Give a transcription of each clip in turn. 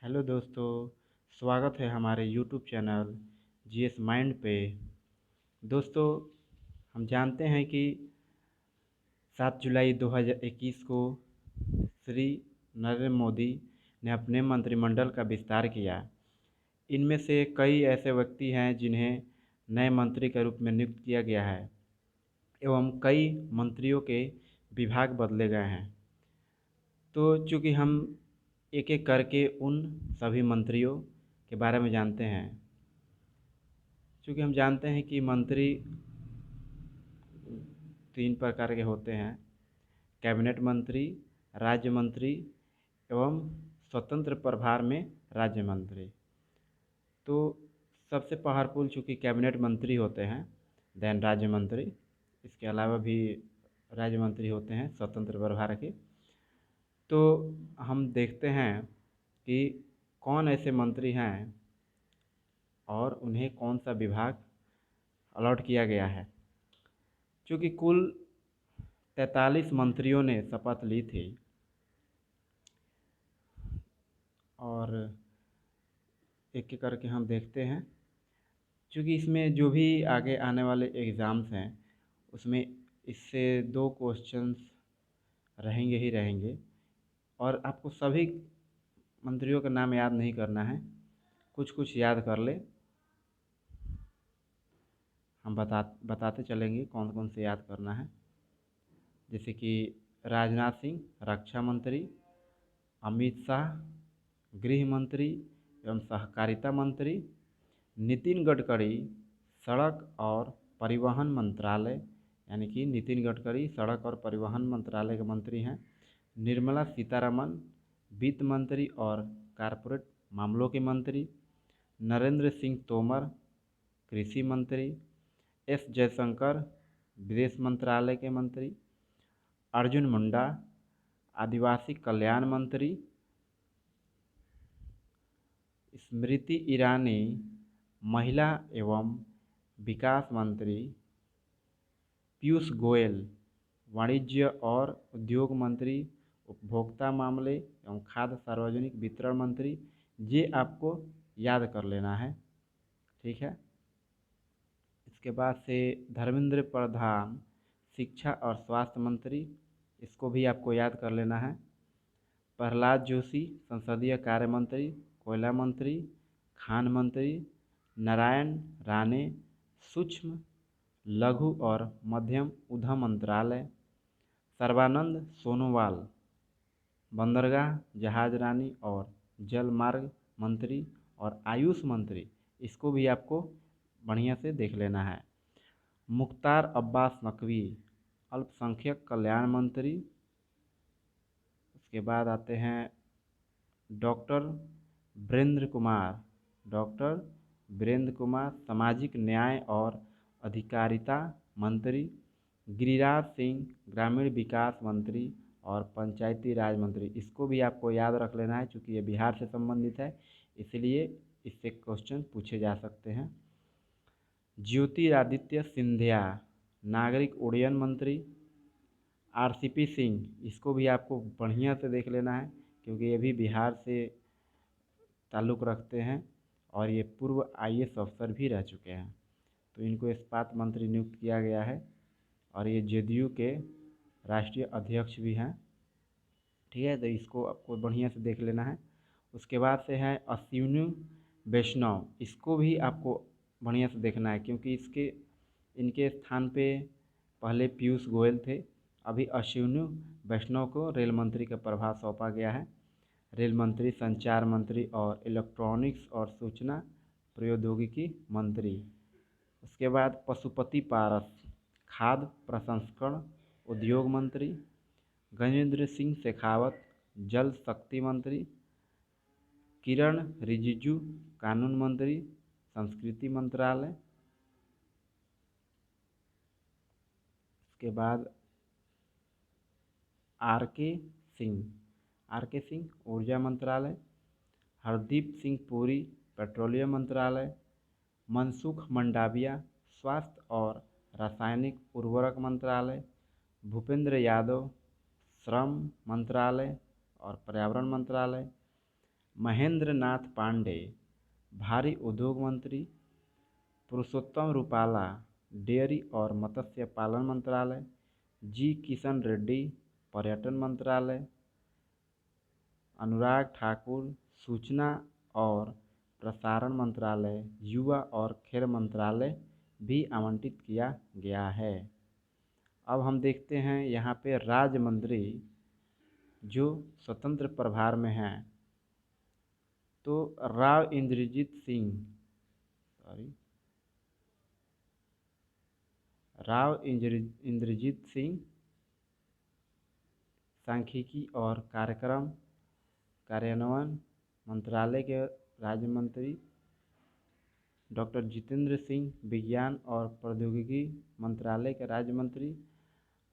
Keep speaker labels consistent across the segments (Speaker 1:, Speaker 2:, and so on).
Speaker 1: Hello दोस्तों। स्वागत है हमारे यूट्यूब चैनल जीएस माइंड पे। दोस्तों, हम जानते हैं कि 7 जुलाई 2021 को श्री नरेंद्र मोदी ने अपने मंत्रिमंडल का विस्तार किया। इनमें से कई ऐसे व्यक्ति हैं जिन्हें नए मंत्री के रूप में नियुक्त किया गया है एवं कई मंत्रियों के विभाग बदले गए हैं। तो चूँकि हम एक एक करके उन सभी मंत्रियों के बारे में जानते हैं। चूँकि हम जानते हैं कि मंत्री 3 प्रकार के होते हैं: कैबिनेट मंत्री, राज्य मंत्री एवं स्वतंत्र प्रभार में राज्य मंत्री। तो सबसे पावरफुल चूँकि कैबिनेट मंत्री होते हैं, देन राज्य मंत्री। इसके अलावा भी राज्य मंत्री होते हैं स्वतंत्र प्रभार के। तो हम देखते हैं कि कौन ऐसे मंत्री हैं और उन्हें कौन सा विभाग अलॉट किया गया है। चूँकि कुल 43 मंत्रियों ने शपथ ली थी और एक एक करके हम देखते हैं। चूँकि इसमें जो भी आगे आने वाले एग्ज़ाम्स हैं उसमें इससे 2 क्वेश्चंस रहेंगे ही रहेंगे और आपको सभी मंत्रियों का नाम याद नहीं करना है, कुछ कुछ याद कर ले। हम बताते चलेंगे कौन कौन से याद करना है। जैसे कि राजनाथ सिंह रक्षा मंत्री, अमित शाह गृह मंत्री एवं सहकारिता मंत्री, नितिन गडकरी सड़क और परिवहन मंत्रालय यानी कि नितिन गडकरी सड़क और परिवहन मंत्रालय के मंत्री हैं। निर्मला सीतारमन वित्त मंत्री और कॉरपोरेट मामलों के मंत्री, नरेंद्र सिंह तोमर कृषि मंत्री, एस जयशंकर विदेश मंत्रालय के मंत्री, अर्जुन मुंडा आदिवासी कल्याण मंत्री, स्मृति ईरानी महिला एवं विकास मंत्री, पीयूष गोयल वाणिज्य और उद्योग मंत्री, उपभोक्ता मामले एवं खाद्य सार्वजनिक वितरण मंत्री। ये आपको याद कर लेना है, ठीक है। इसके बाद से धर्मेंद्र प्रधान शिक्षा और स्वास्थ्य मंत्री, इसको भी आपको याद कर लेना है। प्रहलाद जोशी संसदीय कार्य मंत्री, कोयला मंत्री, खान मंत्री, नारायण राणे सूक्ष्म लघु और मध्यम उद्यम मंत्रालय, सर्बानंद सोनोवाल बंदरगाह जहाजरानी और जल मार्ग मंत्री और आयुष मंत्री, इसको भी आपको बढ़िया से देख लेना है। मुख्तार अब्बास नकवी अल्पसंख्यक कल्याण मंत्री। उसके बाद आते हैं डॉक्टर वीरेंद्र कुमार सामाजिक न्याय और अधिकारिता मंत्री, गिरिराज सिंह ग्रामीण विकास मंत्री और पंचायती राज मंत्री। इसको भी आपको याद रख लेना है, क्योंकि ये बिहार से संबंधित है, इसलिए इससे क्वेश्चन पूछे जा सकते हैं। ज्योतिरादित्य सिंधिया नागरिक उड्डयन मंत्री, आरसीपी सिंह, इसको भी आपको बढ़िया से देख लेना है, क्योंकि ये भी बिहार से ताल्लुक़ रखते हैं और ये पूर्व आईएएस अफसर भी रह चुके हैं। तो इनको इस्पात मंत्री नियुक्त किया गया है और ये जेडीयू के राष्ट्रीय अध्यक्ष भी हैं, ठीक है। तो इसको आपको बढ़िया से देख लेना है। उसके बाद से है अश्विनी वैष्णव, इसको भी आपको बढ़िया से देखना है, क्योंकि इनके स्थान पे पहले पीयूष गोयल थे, अभी अश्विनी वैष्णव को रेल मंत्री का प्रभार सौंपा गया है। रेल मंत्री, संचार मंत्री और इलेक्ट्रॉनिक्स और सूचना प्रौद्योगिकी मंत्री। उसके बाद पशुपति पारस खाद्य प्रसंस्करण उद्योग मंत्री, गजेंद्र सिंह शेखावत जल शक्ति मंत्री, किरण रिजिजू कानून मंत्री संस्कृति मंत्रालय। उसके बाद आर के सिंह ऊर्जा मंत्रालय, हरदीप सिंह पुरी पेट्रोलियम मंत्रालय, मनसुख मंडाविया स्वास्थ्य और रासायनिक उर्वरक मंत्रालय, भूपेंद्र यादव श्रम मंत्रालय और पर्यावरण मंत्रालय, महेंद्र नाथ पांडे भारी उद्योग मंत्री, पुरुषोत्तम रूपाला डेयरी और मत्स्य पालन मंत्रालय, जी किशन रेड्डी पर्यटन मंत्रालय, अनुराग ठाकुर सूचना और प्रसारण मंत्रालय, युवा और खेल मंत्रालय भी आवंटित किया गया है। अब हम देखते हैं यहाँ पे राज्य मंत्री जो स्वतंत्र प्रभार में हैं, तो राव इंद्रजीत सिंह सांख्यिकी और कार्यक्रम कार्यान्वयन मंत्रालय के राज्य मंत्री, डॉक्टर जितेंद्र सिंह विज्ञान और प्रौद्योगिकी मंत्रालय के राज्य मंत्री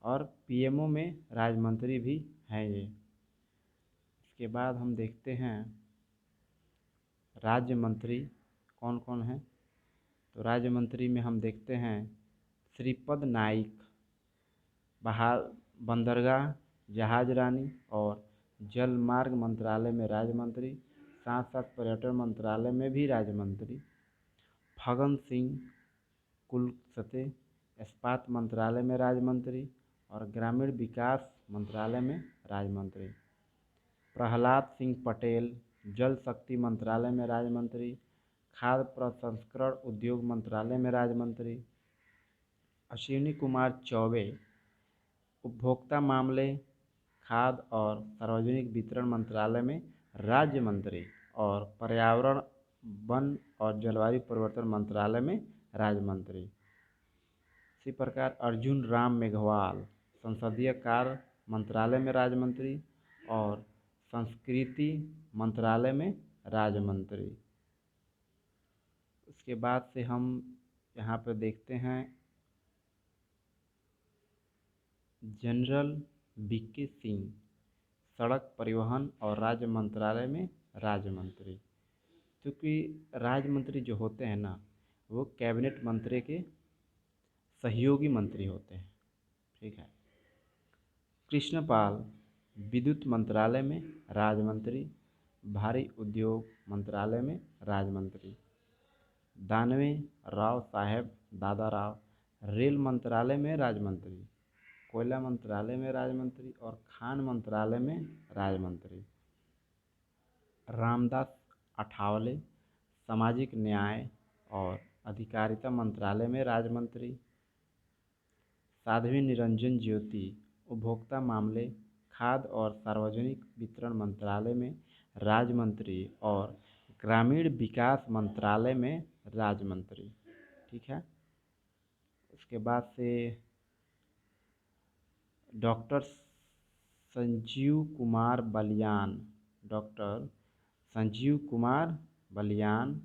Speaker 1: और पीएमओ में राज्य मंत्री भी हैं ये। इसके बाद हम देखते हैं राज्य मंत्री कौन कौन हैं। तो राज्य मंत्री में हम देखते हैं श्रीपद नाइक बंदरगाह जहाजरानी और जल मार्ग मंत्रालय में राज्य मंत्री, साथ साथ पर्यटन मंत्रालय में भी राज्य मंत्री, फगन सिंह कुलस्ते इस्पात मंत्रालय में राज्य मंत्री और ग्रामीण विकास मंत्रालय में राज्य मंत्री, प्रहलाद सिंह पटेल जल शक्ति मंत्रालय में राज्य मंत्री, खाद्य प्रसंस्करण उद्योग मंत्रालय में राज्य मंत्री, अश्विनी कुमार चौबे उपभोक्ता मामले खाद्य और सार्वजनिक वितरण मंत्रालय में राज्य मंत्री और पर्यावरण वन और जलवायु परिवर्तन मंत्रालय में राज्य मंत्री। इसी प्रकार अर्जुन राम मेघवाल संसदीय कार्य मंत्रालय में राज्य मंत्री और संस्कृति मंत्रालय में राज्य मंत्री। उसके बाद से हम यहाँ पर देखते हैं जनरल वीके सिंह सड़क परिवहन और राज्य मंत्रालय में राज्य मंत्री। क्योंकि राज्य मंत्री जो होते हैं ना, वो कैबिनेट मंत्री के सहयोगी मंत्री होते हैं। ठीक है। कृष्णपाल विद्युत मंत्रालय में राज्य मंत्री, भारी उद्योग मंत्रालय में राज्य मंत्री, दानवे राव साहेब दादाराव रेल मंत्रालय में राज्य मंत्री, कोयला मंत्रालय में राज्य मंत्री और खान मंत्रालय में राज्य मंत्री, रामदास अठावले सामाजिक न्याय और अधिकारिता मंत्रालय में राज्य मंत्री, साध्वी निरंजन ज्योति उपभोक्ता मामले खाद्य और सार्वजनिक वितरण मंत्रालय में राज्य मंत्री और ग्रामीण विकास मंत्रालय में राज्य मंत्री। ठीक है। उसके बाद से डॉक्टर संजीव कुमार बलियान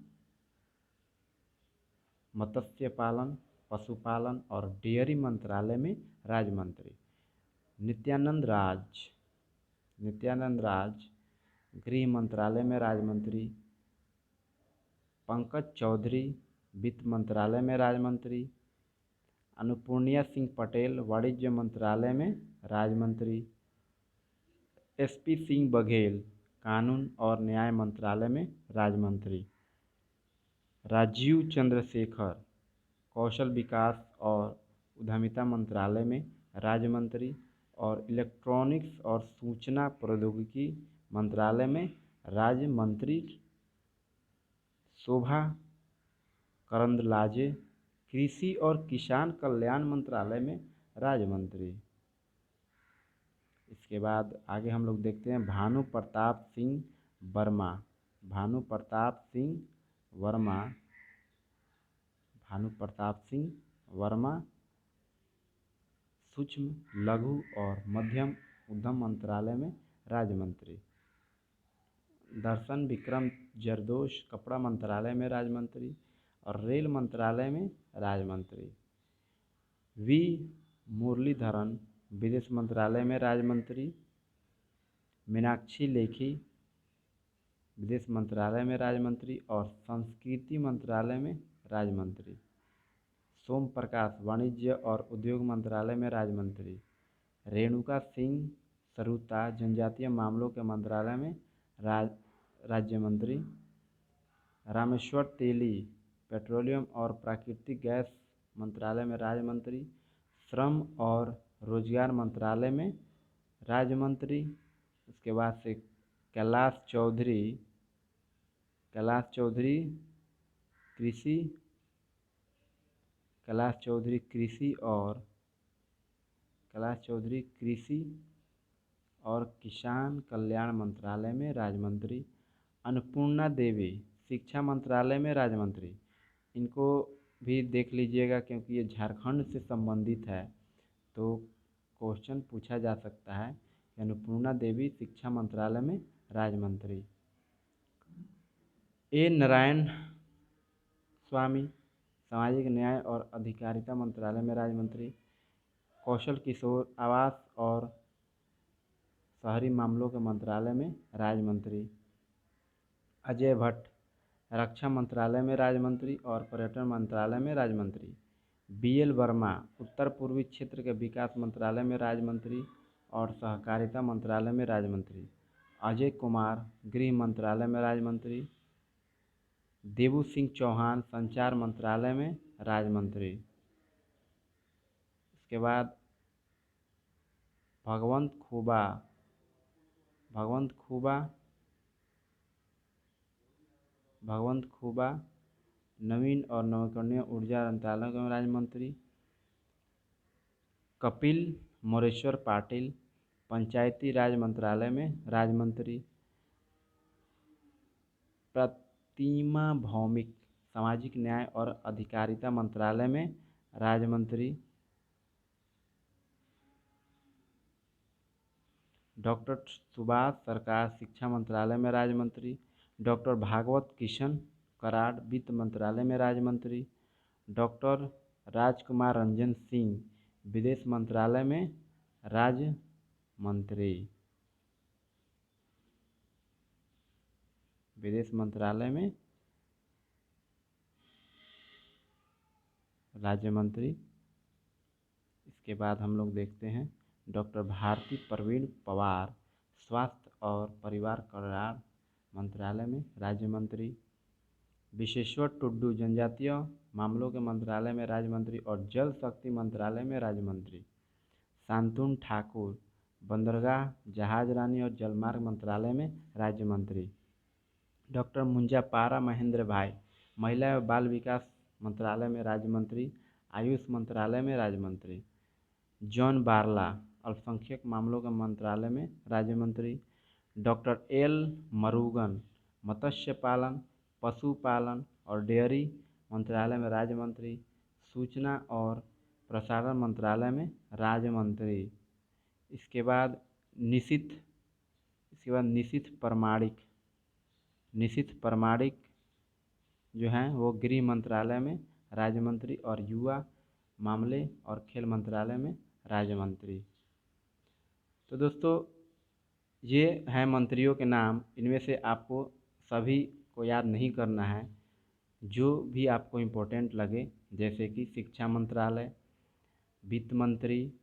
Speaker 1: मत्स्य पालन पशुपालन और डेयरी मंत्रालय में राज्य मंत्री, नित्यानंद राज गृह मंत्रालय में राज्य मंत्री, पंकज चौधरी वित्त मंत्रालय में राज्य मंत्री, अनुपूर्णिया सिंह पटेल वाणिज्य मंत्रालय में राज्य मंत्री, एसपी सिंह बघेल कानून और न्याय मंत्रालय में राज्य मंत्री, राजीव चंद्रशेखर कौशल विकास और उद्यमिता मंत्रालय में राज्य मंत्री और इलेक्ट्रॉनिक्स और सूचना प्रौद्योगिकी मंत्रालय में राज्य मंत्री, शोभा करंदलाजे कृषि और किसान कल्याण मंत्रालय में राज्य मंत्री। इसके बाद आगे हम लोग देखते हैं भानु प्रताप सिंह वर्मा सूक्ष्म लघु और मध्यम उद्यम मंत्रालय में राज्य मंत्री, दर्शन विक्रम जरदोश कपड़ा मंत्रालय में राज्य मंत्री और रेल मंत्रालय में राज्य मंत्री, वी मुरलीधरन विदेश मंत्रालय में राज्य मंत्री, मीनाक्षी लेखी विदेश मंत्रालय में राज्य मंत्री और संस्कृति मंत्रालय में राज्य मंत्री, सोम प्रकाश वाणिज्य और उद्योग मंत्रालय में राज्य मंत्री, रेणुका सिंह सरुता जनजातीय मामलों के मंत्रालय में राज्य मंत्री। रामेश्वर तेली पेट्रोलियम और प्राकृतिक गैस मंत्रालय में राज्य मंत्री। श्रम और रोजगार मंत्रालय में राज्य मंत्री। उसके बाद से कैलाश चौधरी कृषि और किसान कल्याण मंत्रालय में राज्य मंत्री। अन्नपूर्णा देवी शिक्षा मंत्रालय में राज्य मंत्री। इनको भी देख लीजिएगा क्योंकि ये झारखंड से संबंधित है, तो क्वेश्चन पूछा जा सकता है कि अन्नपूर्णा देवी शिक्षा मंत्रालय में राज्य मंत्री। ए नारायण स्वामी सामाजिक न्याय और अधिकारिता मंत्रालय में राज्य मंत्री। कौशल किशोर आवास और शहरी मामलों के मंत्रालय में राज्य मंत्री। अजय भट्ट रक्षा मंत्रालय में राज्य मंत्री और पर्यटन मंत्रालय में राज्य मंत्री। BL वर्मा उत्तर पूर्वी क्षेत्र के विकास मंत्रालय में राज्य मंत्री और सहकारिता मंत्रालय में राज्य मंत्री। अजय कुमार गृह मंत्रालय में राज्य मंत्री। देवू सिंह चौहान संचार मंत्रालय में राज्य मंत्री। इसके बाद भगवंत खूबा नवीन और नवीकरणीय ऊर्जा मंत्रालय में राज्य मंत्री। कपिल मोरेश्वर पाटिल पंचायती राज मंत्रालय में राज्य मंत्री। प्रतिमा भौमिक सामाजिक न्याय और अधिकारिता मंत्रालय में राज्य मंत्री। डॉक्टर सुभाष सरकार शिक्षा मंत्रालय में राज्य मंत्री। डॉक्टर भागवत किशन कराड़ वित्त मंत्रालय में राज्य मंत्री। डॉक्टर राजकुमार रंजन सिंह विदेश मंत्रालय में राज्य मंत्री। विदेश मंत्रालय में राज्य मंत्री। इसके बाद हम लोग देखते हैं डॉक्टर भारती प्रवीण पवार स्वास्थ्य और परिवार कल्याण मंत्रालय में राज्य मंत्री। विशेश्वर टुड्डू जनजातीय मामलों के मंत्रालय में राज्य मंत्री और जल शक्ति मंत्रालय में राज्य मंत्री। शांतनु ठाकुर बंदरगाह जहाजरानी और जलमार्ग मंत्रालय में राज्य मंत्री। डॉक्टर मुंजापारा महेंद्र भाई महिला एवं बाल विकास मंत्रालय में राज्य मंत्री। आयुष मंत्रालय में राज्य मंत्री। जॉन बारला अल्पसंख्यक मामलों के मंत्रालय में राज्य मंत्री। डॉक्टर एल मरुगन मत्स्य पालन पशुपालन और डेयरी मंत्रालय में राज्य मंत्री। सूचना और प्रसारण मंत्रालय में राज्य मंत्री। इसके बाद निशित प्रमाणिक जो हैं वो गृह मंत्रालय में राज्य मंत्री और युवा मामले और खेल मंत्रालय में राज्य मंत्री। तो दोस्तों ये हैं मंत्रियों के नाम। इनमें से आपको सभी को याद नहीं करना है, जो भी आपको इम्पोर्टेंट लगे, जैसे कि शिक्षा मंत्रालय, वित्त मंत्री,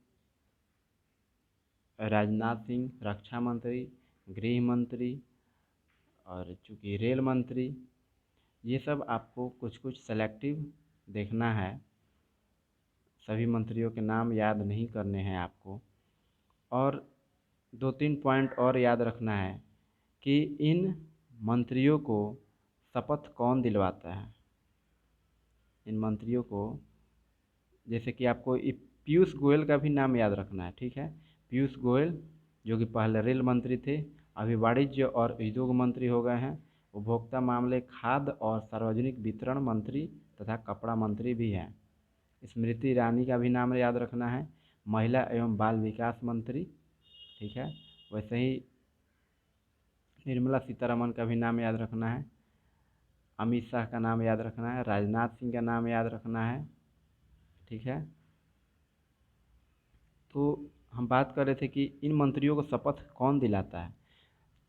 Speaker 1: राजनाथ सिंह रक्षा मंत्री, गृह मंत्री और चूँकि रेल मंत्री। ये सब आपको कुछ कुछ सेलेक्टिव देखना है, सभी मंत्रियों के नाम याद नहीं करने हैं आपको। और 2-3 पॉइंट और याद रखना है कि इन मंत्रियों को शपथ कौन दिलवाता है। इन मंत्रियों को जैसे कि आपको पीयूष गोयल का भी नाम याद रखना है, ठीक है। पीयूष गोयल जो कि पहले रेल मंत्री थे, अभी वाणिज्य और उद्योग मंत्री हो गए हैं। उपभोक्ता मामले, खाद्य और सार्वजनिक वितरण मंत्री तथा कपड़ा मंत्री भी हैं। स्मृति ईरानी का भी नाम याद रखना है, महिला एवं बाल विकास मंत्री, ठीक है। वैसे ही निर्मला सीतारमण का भी नाम याद रखना है। अमित शाह का नाम याद रखना है। राजनाथ सिंह का नाम याद रखना है, ठीक है। तो हम बात कर रहे थे कि इन मंत्रियों को शपथ कौन दिलाता है।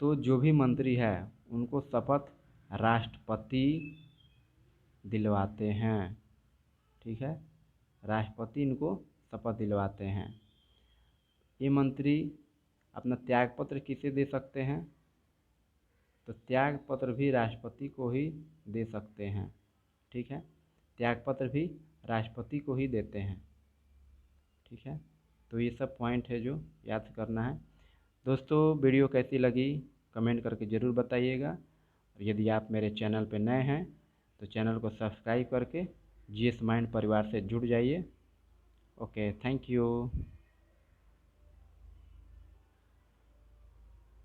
Speaker 1: तो जो भी मंत्री है उनको शपथ राष्ट्रपति दिलवाते हैं, ठीक है। राष्ट्रपति इनको शपथ दिलवाते हैं। ये मंत्री अपना त्यागपत्र किसे दे सकते हैं, तो त्याग पत्र भी राष्ट्रपति को ही दे सकते हैं। ठीक है, त्याग पत्र भी राष्ट्रपति को ही देते हैं। ठीक है, तो ये सब पॉइंट है जो याद करना है। दोस्तों वीडियो कैसी लगी कमेंट करके ज़रूर बताइएगा, और यदि आप मेरे चैनल पर नए हैं तो चैनल को सब्सक्राइब करके जीएस माइंड परिवार से जुड़ जाइए। Okay, thank you.